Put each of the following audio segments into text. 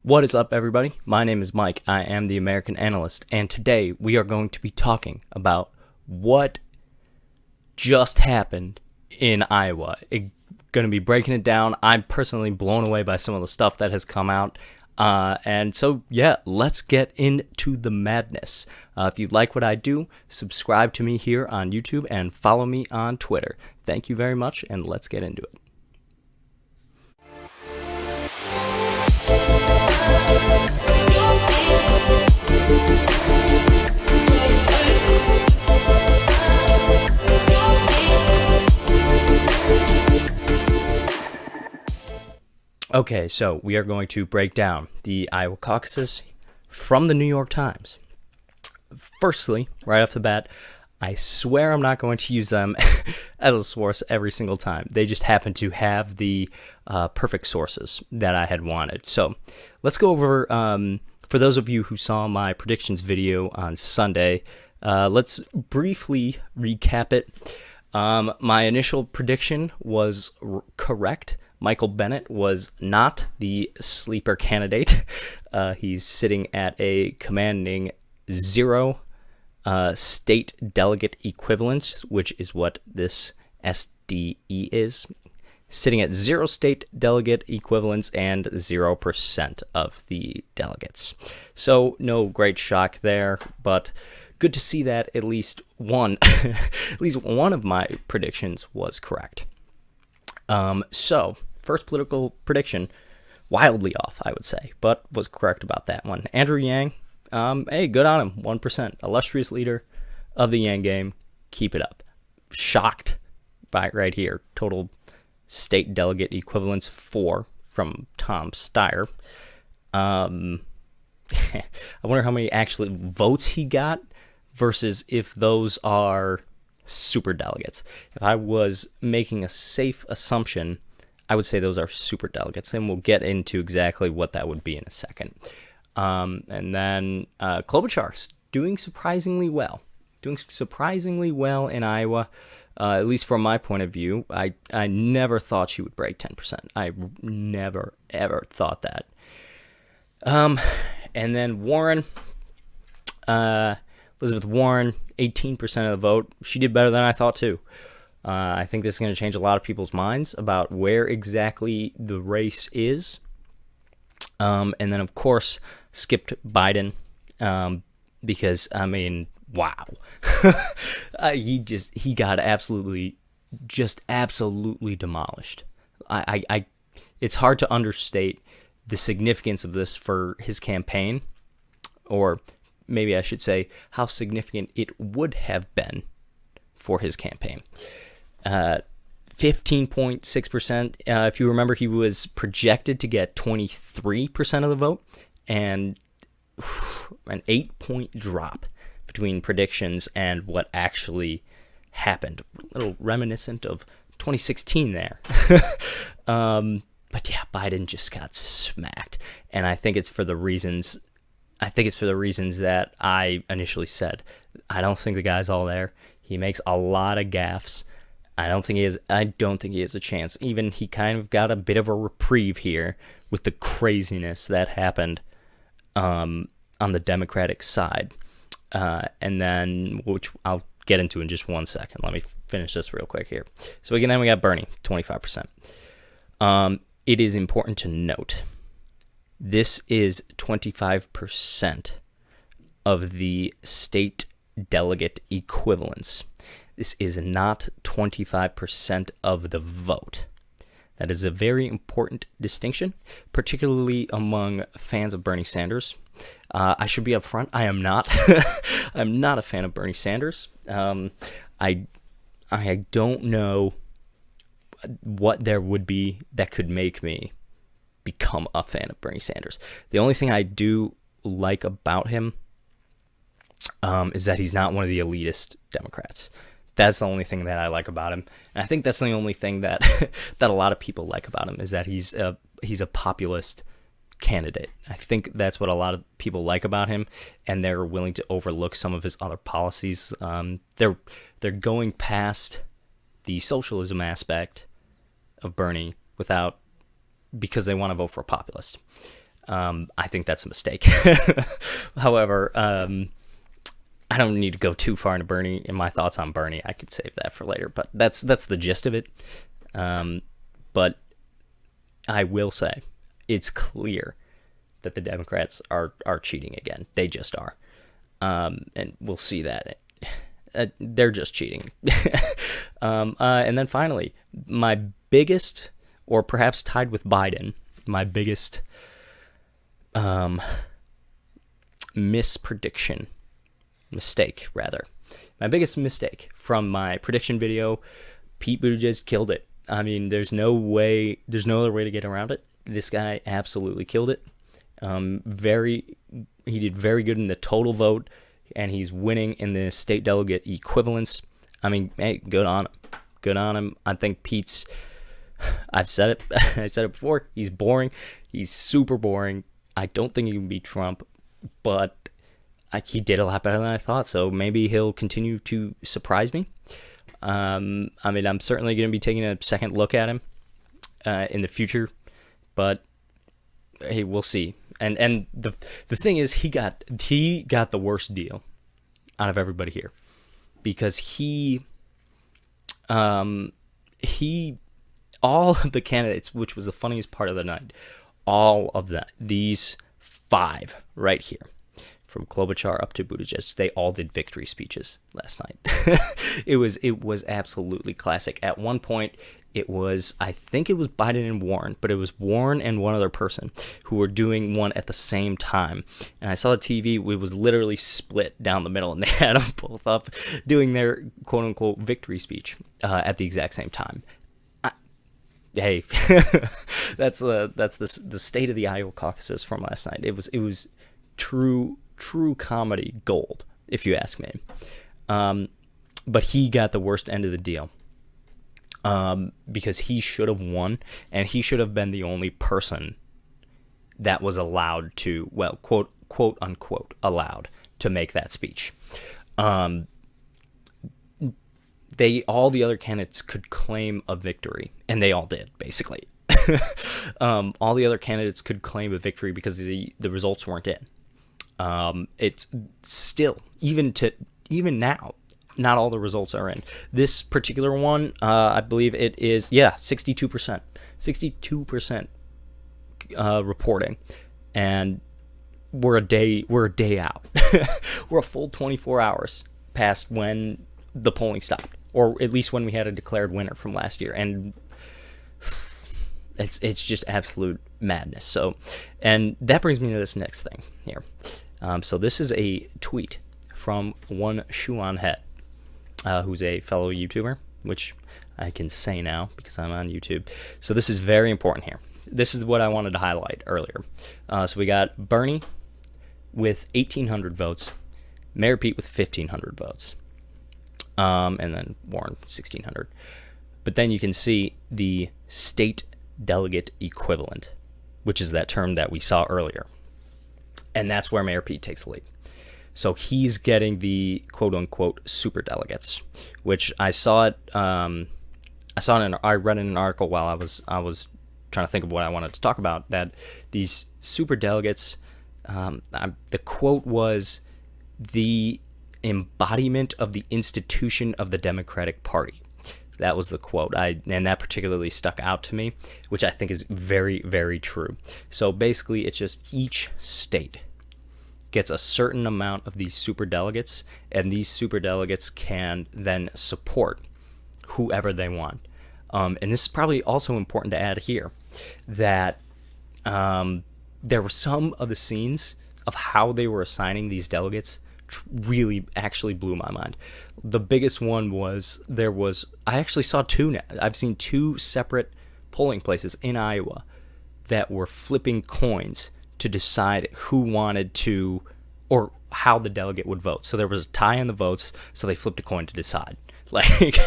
What is up, everybody? My name is Mike. I am the American Analyst, and today we are going to be talking about what just happened in Iowa. Going to be breaking it down. I'm personally blown away by some of the stuff that has come out. Let's get into the madness. If you like what I do, subscribe to me here on YouTube and follow me on Twitter. Thank you very much, and let's get into it. Okay, so we are going to break down the Iowa caucuses from the New York Times. Firstly, right off the bat, I swear I'm not going to use them as a source every single time. They just happen to have the perfect sources that I had wanted. So let's go over, for those of you who saw my predictions video on Sunday, let's briefly recap it. My initial prediction was correct. Michael Bennet was not the sleeper candidate. He's sitting at a commanding 0 state delegate equivalence, which is what this SDE is. Sitting at 0 state delegate equivalence and 0% of the delegates. So no great shock there, but good to see that at least one of my predictions was correct. So first political prediction, wildly off, I would say, but was correct about that one. Andrew Yang, hey, good on him, 1%, illustrious leader of the Yang game, keep it up. Shocked by right here, total state delegate equivalence 4 from Tom Steyer. I wonder how many actually votes he got versus if those are super delegates. If I was making a safe assumption, I would say those are super delegates, and we'll get into exactly what that would be in a second. And then Klobuchar's doing surprisingly well in Iowa, at least from my point of view. I never thought she would break 10%. I never, ever thought that. And then Warren, Elizabeth Warren, 18% of the vote. She did better than I thought, too. I think this is going to change a lot of people's minds about where exactly the race is. And then, of course, skipped Biden because, I mean, wow. He got absolutely demolished. It's hard to understate the significance of this for his campaign, or maybe I should say how significant it would have been for his campaign. 15.6%. If you remember, he was projected to get 23% of the vote, and an 8-point drop between predictions and what actually happened. A little reminiscent of 2016 there. But yeah, Biden just got smacked, and I think it's for the reasons that I initially said. I don't think the guy's all there. He makes a lot of gaffes. I don't think he has a chance. Even he kind of got a bit of a reprieve here with the craziness that happened on the Democratic side. And then, which I'll get into in just 1 second. Let me finish this real quick here. So again, then we got Bernie, 25%. It is important to note, this is 25% of the state delegate equivalence. This is not 25% of the vote. That is a very important distinction, particularly among fans of Bernie Sanders. I should be upfront. I am not. I'm not a fan of Bernie Sanders. I don't know what there would be that could make me become a fan of Bernie Sanders. The only thing I do like about him is that he's not one of the elitist Democrats. That's the only thing that I like about him, and I think that's the only thing that that a lot of people like about him, is that he's a populist candidate. I think that's what a lot of people like about him, and they're willing to overlook some of his other policies. They're going past the socialism aspect of Bernie because they want to vote for a populist. I think that's a mistake. However, I don't need to go too far into Bernie and my thoughts on Bernie. I could save that for later, but that's the gist of it. But I will say it's clear that the Democrats are cheating again. They just are. And we'll see that. They're just cheating. And then finally, my biggest, or perhaps tied with Biden, my biggest mistake, rather. My biggest mistake from my prediction video, Pete Buttigieg killed it. I mean, there's no other way to get around it. This guy absolutely killed it. He did very good in the total vote, and he's winning in the state delegate equivalents. I mean, hey, good on him. I think Pete's, I've said it, I said it before, he's boring. He's super boring. I don't think he can beat Trump, but he did a lot better than I thought, so maybe he'll continue to surprise me. I mean, I'm certainly going to be taking a second look at him in the future, but hey, we'll see. And the thing is, he got the worst deal out of everybody here, because all of the candidates, which was the funniest part of the night, all of these 5 right here, from Klobuchar up to Buttigieg, they all did victory speeches last night. It was absolutely classic. At one point, I think it was Biden and Warren, but it was Warren and one other person who were doing one at the same time. And I saw the TV, it was literally split down the middle, and they had them both up doing their quote-unquote victory speech at the exact same time. Hey, that's the state of the Iowa caucuses from last night. It was true comedy gold, if you ask me. But he got the worst end of the deal, because he should have won, and he should have been the only person that was allowed to, well, quote unquote, allowed to make that speech. All the other candidates could claim a victory, and they all did, basically. All the other candidates could claim a victory because the results weren't in. It's still, even now, not all the results are in. This particular one, I believe it is, 62%. 62% reporting, and we're a day out. We're a full 24 hours past when the polling stopped, or at least when we had a declared winner from last year, and it's just absolute madness. So, and that brings me to this next thing here. So this is a tweet from one Shuan Het, who's a fellow YouTuber, which I can say now because I'm on YouTube. So this is very important here. This is what I wanted to highlight earlier. So we got Bernie with 1,800 votes, Mayor Pete with 1,500 votes, and then Warren 1,600. But then you can see the state delegate equivalent, which is that term that we saw earlier. And that's where Mayor Pete takes the lead. So he's getting the quote-unquote super delegates, which I saw it. I read in an article while I was trying to think of what I wanted to talk about, that these super delegates, the quote was, the embodiment of the institution of the Democratic Party. That was the quote. And that particularly stuck out to me, which I think is very, very true. So basically, it's just each state gets a certain amount of these super delegates, and these super delegates can then support whoever they want. And this is probably also important to add here, that there were some of the scenes of how they were assigning these delegates really actually blew my mind. The biggest one was, I actually saw two now. I've seen 2 separate polling places in Iowa that were flipping coins to decide who wanted to, or how the delegate would vote. So there was a tie in the votes, so they flipped a coin to decide. Like,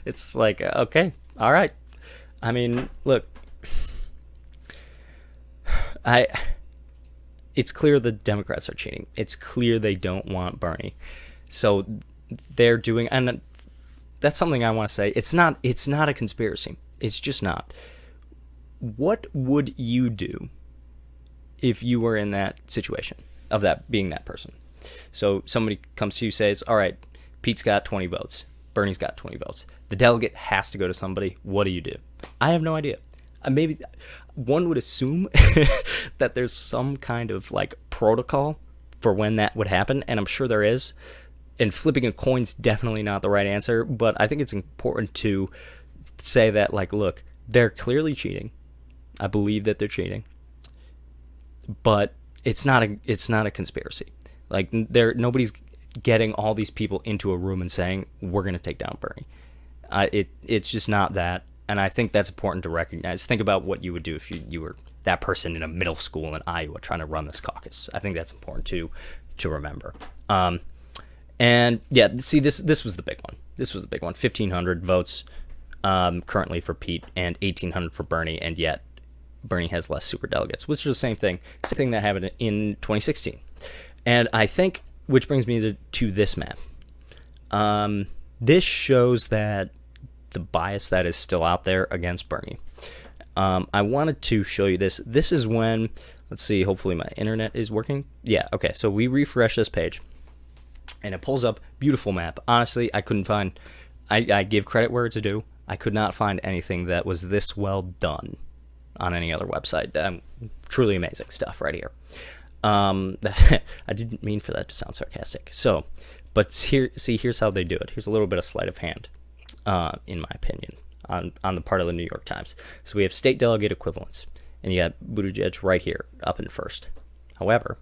it's like, okay, all right. I mean, look, it's clear the Democrats are cheating. It's clear they don't want Bernie. So they're doing, and that's something I want to say. It's not a conspiracy. It's just not. What would you do if you were in that situation of that being that person. So somebody comes to you, says, all right, Pete's got 20 votes. Bernie's got 20 votes. The delegate has to go to somebody. What do you do? I have no idea. Maybe one would assume that there's some kind of like protocol for when that would happen, and I'm sure there is. And flipping a coin's definitely not the right answer, but I think it's important to say that, like, look, they're clearly cheating. I believe that they're cheating, but it's not a conspiracy. Like, nobody's getting all these people into a room and saying we're going to take down Bernie. It's just not that, and I think that's important to recognize. Think about what you would do if you were that person in a middle school in Iowa trying to run this caucus. I think that's important to remember. And yeah, see, this was the big one. This was the big one. 1,500 votes currently for Pete and 1,800 for Bernie, and yet Bernie has less super delegates, which is the same thing that happened in 2016. And I think, which brings me to this map. This shows that the bias that is still out there against Bernie. I wanted to show you this. This is when, let's see, hopefully my internet is working. Yeah, okay, so we refresh this page, and it pulls up beautiful map. Honestly, I couldn't find, I give credit where it's due. I could not find anything that was this well done on any other website. Truly amazing stuff right here. I didn't mean for that to sound sarcastic. So, but here's how they do it. Here's a little bit of sleight of hand, in my opinion, on the part of the New York Times. So we have state delegate equivalents, and you got Buttigieg right here, up in first. However,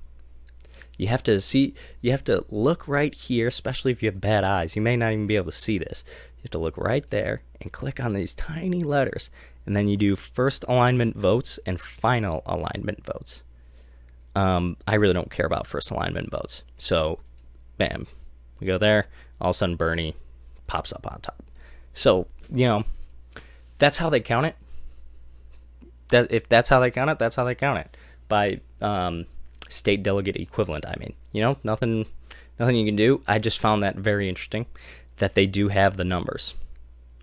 you have to look right here, especially if you have bad eyes. You may not even be able to see this. You have to look right there and click on these tiny letters, and then you do first alignment votes and final alignment votes. I really don't care about first alignment votes. So, bam, we go there. All of a sudden, Bernie pops up on top. So, that's how they count it. If that's how they count it, that's how they count it. By state delegate equivalent, I mean. Nothing you can do. I just found that very interesting, that they do have the numbers.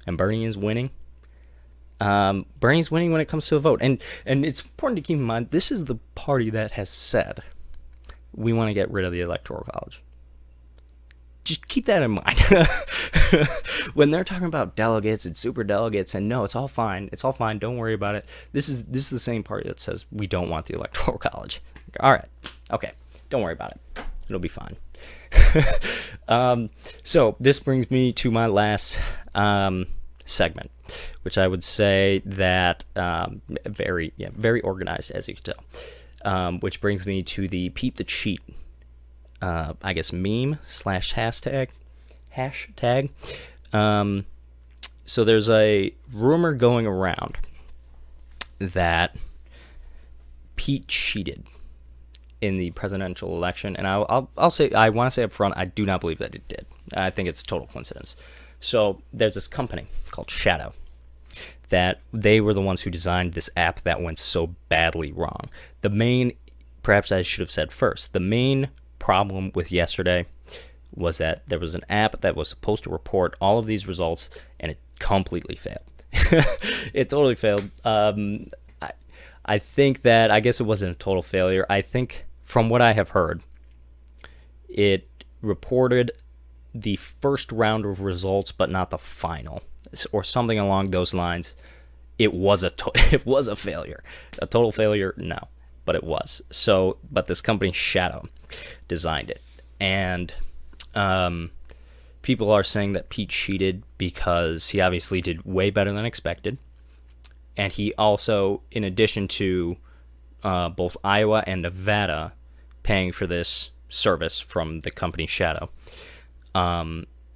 And Bernie is winning. Bernie's winning when it comes to a vote. And it's important to keep in mind, this is the party that has said, we want to get rid of the Electoral College. Just keep that in mind. When they're talking about delegates and super delegates, and no, it's all fine, don't worry about it. This is the same party that says we don't want the Electoral College. All right, okay, don't worry about it. It'll be fine. So this brings me to my last segment, which I would say that very organized, as you can tell. Which brings me to the Pete the Cheat, I guess, meme / hashtag. So there's a rumor going around that Pete cheated in the presidential election, and I'll say, I want to say up front, I do not believe that it did. I think it's total coincidence. So there's this company called Shadow, that they were the ones who designed this app that went so badly wrong. Perhaps I should have said first, the main problem with yesterday was that there was an app that was supposed to report all of these results, and it completely failed. It totally failed. I think that, I guess it wasn't a total failure. I think, from what I have heard, it reported the first round of results, but not the final, or something along those lines. It was a failure. A total failure, no, but it was. So, but this company Shadow designed it, and people are saying that Pete cheated because he obviously did way better than expected, and he also, in addition to both Iowa and Nevada paying for this service from the company Shadow,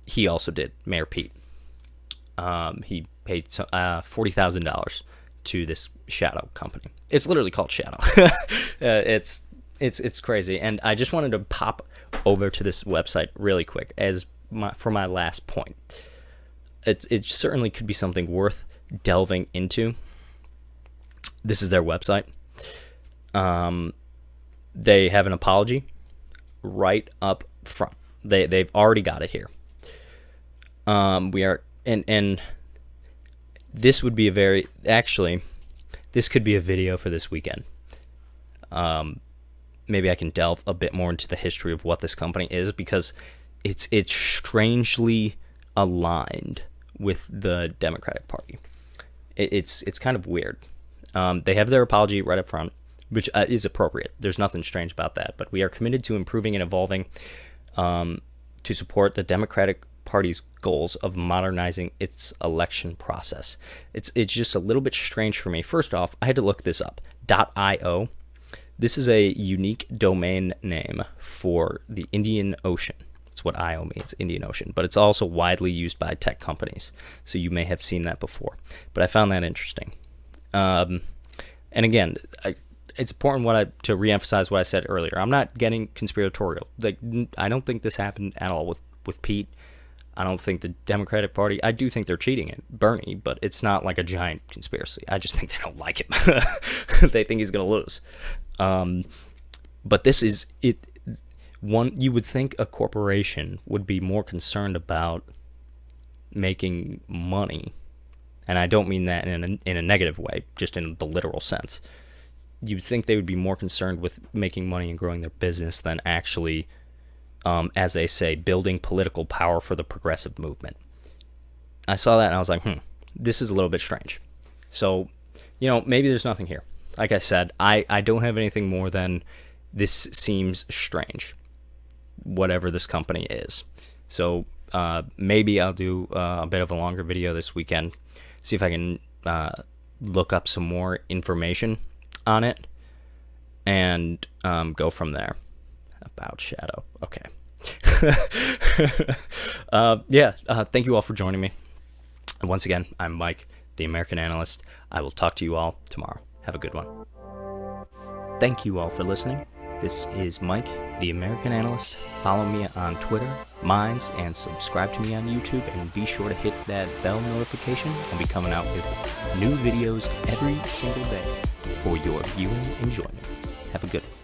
he also did Mayor Pete. He paid $40,000 to this Shadow company. It's literally called Shadow. It's crazy, and I just wanted to pop over to this website really quick for my last point. It certainly could be something worth delving into. This is their website. They have an apology right up front. They've already got it here. We are and this would be this could be a video for this weekend. maybe I can delve a bit more into the history of what this company is, because it's strangely aligned with the Democratic Party. It's kind of weird. They have their apology right up front, which is appropriate. There's nothing strange about that. But we are committed to improving and evolving to support the Democratic Party's goals of modernizing its election process. It's just a little bit strange for me. First off, I had to look this up. .io. This is a unique domain name for the Indian Ocean. That's what IO means, Indian Ocean. But it's also widely used by tech companies, so you may have seen that before. But I found that interesting. And again, it's important to reemphasize what I said earlier. I'm not getting conspiratorial. Like, I don't think this happened at all with Pete. I don't think the Democratic Party, I do think they're cheating at Bernie, but it's not like a giant conspiracy. I just think they don't like him. They think he's going to lose. But this is it. You would think a corporation would be more concerned about making money, and I don't mean that in a negative way, just in the literal sense. You'd think they would be more concerned with making money and growing their business than actually, as they say, building political power for the progressive movement. I saw that and I was like, this is a little bit strange. So, maybe there's nothing here. Like I said, I don't have anything more than this seems strange, whatever this company is. So maybe I'll do a bit of a longer video this weekend, see if I can look up some more information on it, and go from there. About Shadow. Okay. Thank you all for joining me. And once again, I'm Mike, the American Analyst. I will talk to you all tomorrow. Have a good one. Thank you all for listening. This is Mike, the American Analyst. Follow me on Twitter, Minds, and subscribe to me on YouTube. And be sure to hit that bell notification. I'll be coming out with new videos every single day for your viewing enjoyment. Have a good one.